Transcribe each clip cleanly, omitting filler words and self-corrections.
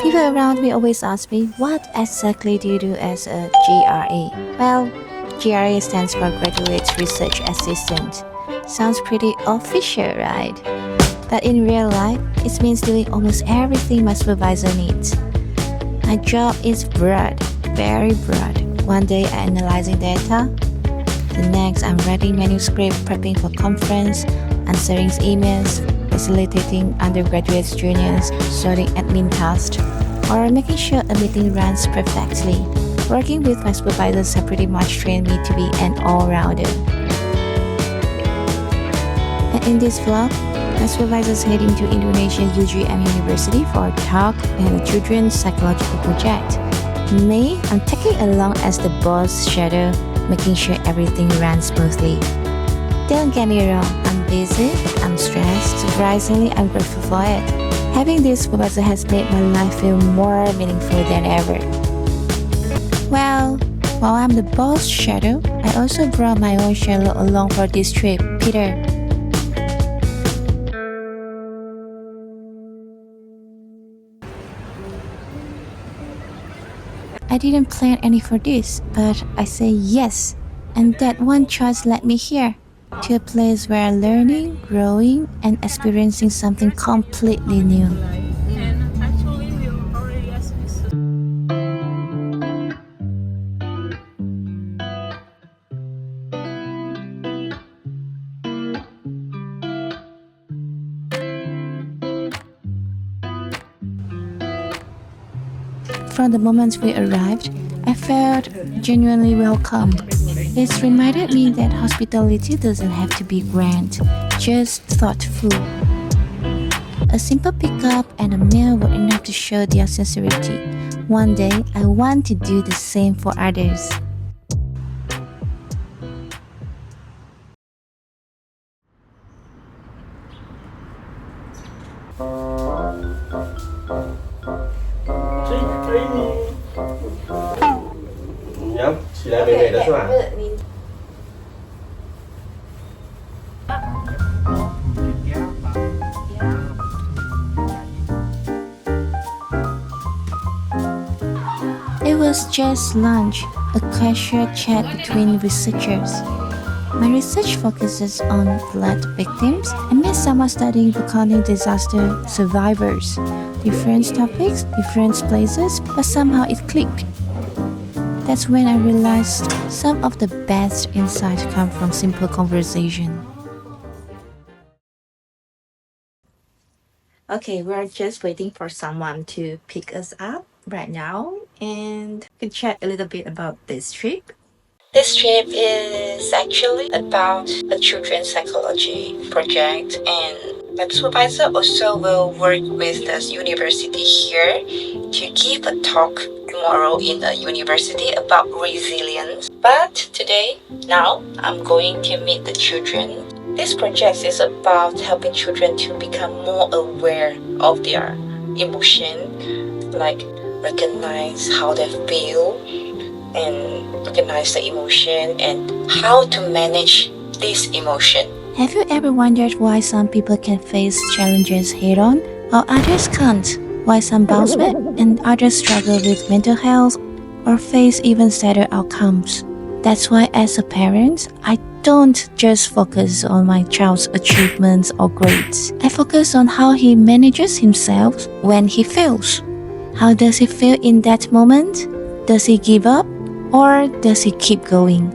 People around me always ask me, what exactly do you do as a GRA? Well, GRA stands for Graduate Research Assistant. Sounds pretty official, right? But in real life, it means doing almost everything my supervisor needs. My job is broad, very broad. One day I'm analyzing data, the next I'm writing manuscript, prepping for conference, answering emails, facilitating undergraduates, juniors, sorting admin tasks, or making sure a meeting runs perfectly. Working with my supervisors have pretty much trained me to be an all-rounder. And in this vlog, my supervisor is heading to Indonesia UGM University for a talk and a children's psychological project. Me, I'm taking along as the boss shadow, making sure everything runs smoothly. Don't get me wrong, I'm busy, I'm stressed, surprisingly I'm grateful for it. Having this supervisor has made my life feel more meaningful than ever. Well, while I'm the boss shadow, I also brought my own shadow along for this trip, Peter. I didn't plan any for this, but I say yes, and that one choice led me here, to a place where I'm learning, growing, and experiencing something completely new. And actually, we already asked this. From the moment we arrived, I felt genuinely welcomed. It reminded me that hospitality doesn't have to be grand, just thoughtful. A simple pickup and a meal were enough to show their sincerity. One day, I want to do the same for others. Nhớ, chỉ là về đó chứ à? It was just lunch, a casual chat between researchers. My research focuses on flood victims. I met someone studying volcanic disaster survivors. Different topics, different places, but somehow it clicked. That's when I realized some of the best insights come from simple conversation. Okay, we're just waiting for someone to pick us up right now and we can chat a little bit about this trip. This trip is actually about a children's psychology project, and my supervisor also will work with the university here to give a talk tomorrow in the university about resilience. But today, now, I'm going to meet the children. This project is about helping children to become more aware of their emotion, like recognize how they feel and recognize the emotion and how to manage this emotion. Have you ever wondered why some people can face challenges head on while others can't? Why some bounce back and others struggle with mental health or face even sadder outcomes? That's why as a parent, I don't just focus on my child's achievements or grades. I focus on how he manages himself when he fails. How does he feel in that moment? Does he give up or does he keep going?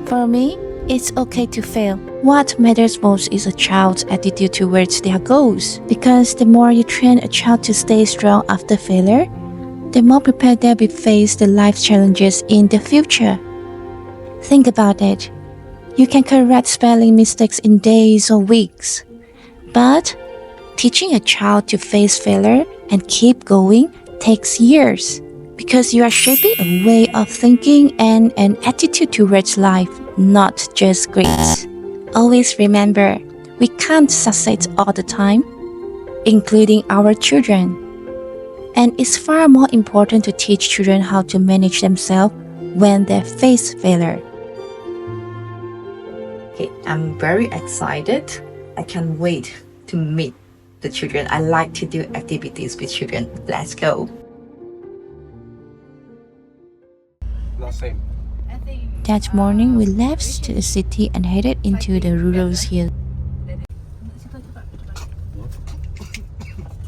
For me, it's okay to fail. What matters most is a child's attitude towards their goals. Because the more you train a child to stay strong after failure, the more prepared they'll be face the life challenges in the future. Think about it. You can correct spelling mistakes in days or weeks. But teaching a child to face failure and keep going takes years. Because you are shaping a way of thinking and an attitude towards life, not just grades. Always remember, we can't succeed all the time, including our children. And it's far more important to teach children how to manage themselves when they face failure. Okay, I'm very excited. I can't wait to meet the children. I like to do activities with children. Let's go. Not same. That morning, we left the city and headed into the rural hills.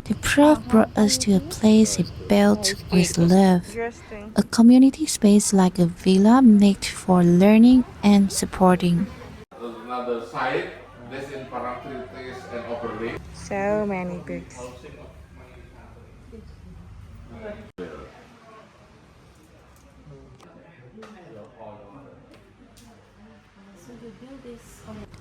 The prof brought us to a place he built with love, a community space like a villa made for learning and supporting. Another side, this in parameters and overlay. So many books.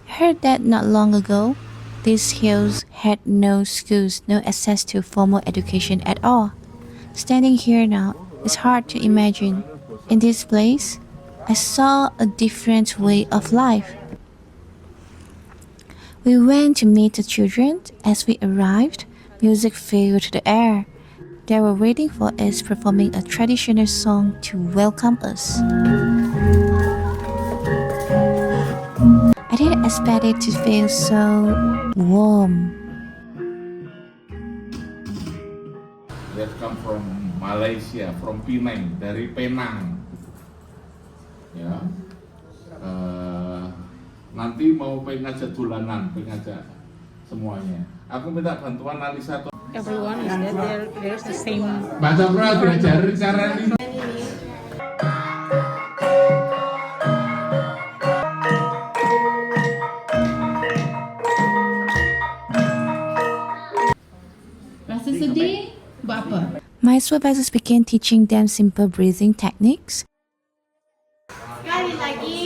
I heard that not long ago, these hills had no schools, no access to formal education at all. Standing here now, it's hard to imagine. In this place, I saw a different way of life. We went to meet the children. As we arrived, music filled the air. They were waiting for us, performing a traditional song to welcome us. I didn't expect it to feel so warm. That come from Malaysia, from Penang, dari Penang. Ya, nanti mau pengen ngajak dolanan, pengen ngajak semuanya. Aku minta bantuan Alisa. Everyone is that there's the same. Baca bro, diajarin cara ini. Rasa sedih, buat apa? My supervisors began teaching them simple breathing techniques. Sekali lagi.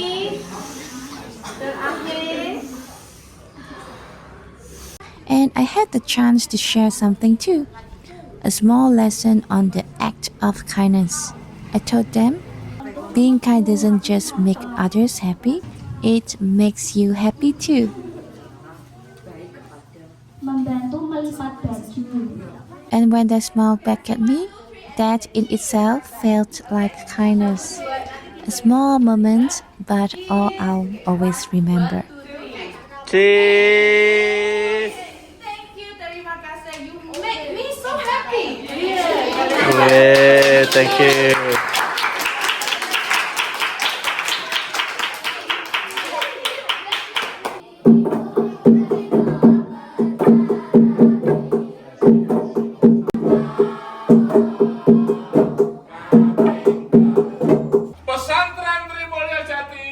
Terakhir. And I had the chance to share something too. A small lesson on the act of kindness. I told them, being kind doesn't just make others happy, it makes you happy too. Membantu melipat baju. And when they smiled back at me, that in itself felt like kindness. A small moment, but all I'll always remember. Cheese. Thank you, terima kasih. You make me so happy. Yeah, thank you. Pesantren Trimulya Jati.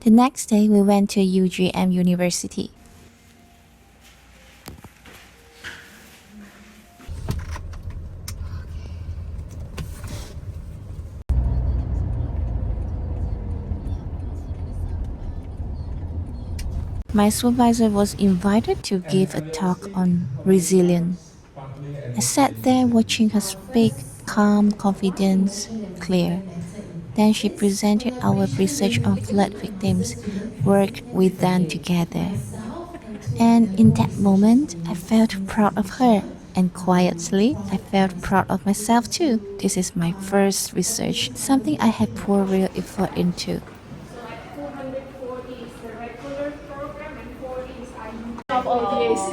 The next day, we went to UGM University. My supervisor was invited to give a talk on resilience. I sat there watching her speak, calm, confident, clear. Then she presented our research on flood victims, work we've done together. And in that moment, I felt proud of her. And quietly, I felt proud of myself too. This is my first research, something I had poured real effort into. 240 is the regular program and 40 is IU. Of ODAC.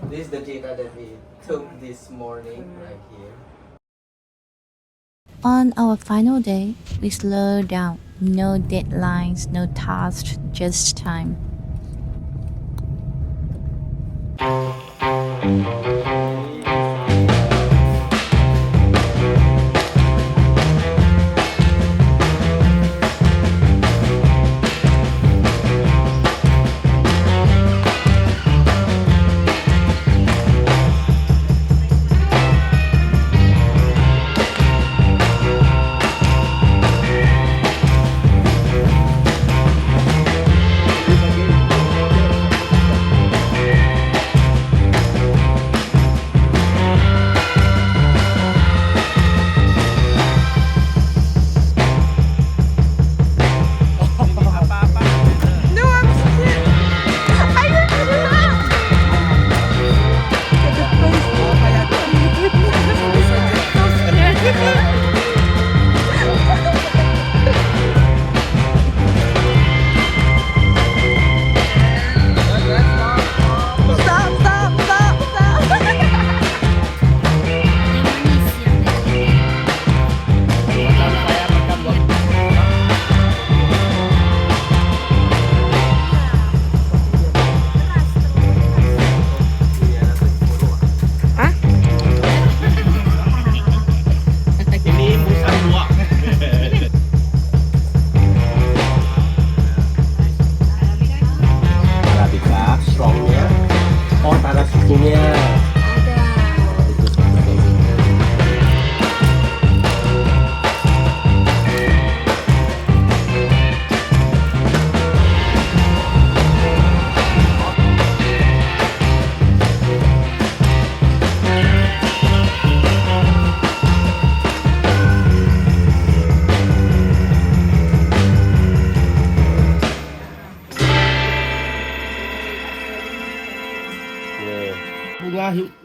This is the data that we took this morning right here. On our final day, we slowed down. No deadlines, no tasks, just time.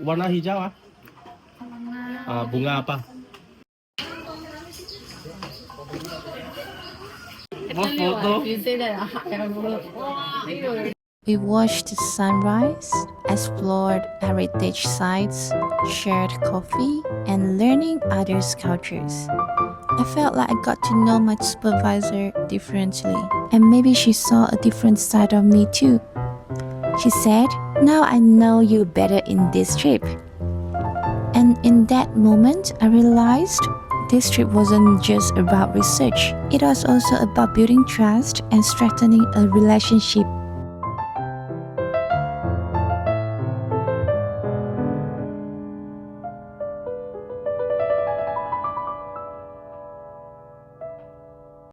warna hijau ah? Bunga apa? Mau foto? We watched the sunrise, explored heritage sites, shared coffee, and learning others' cultures. I felt like I got to know my supervisor differently, and maybe she saw a different side of me too. She said, "Now I know you better in this trip." And in that moment, I realized this trip wasn't just about research. It was also about building trust and strengthening a relationship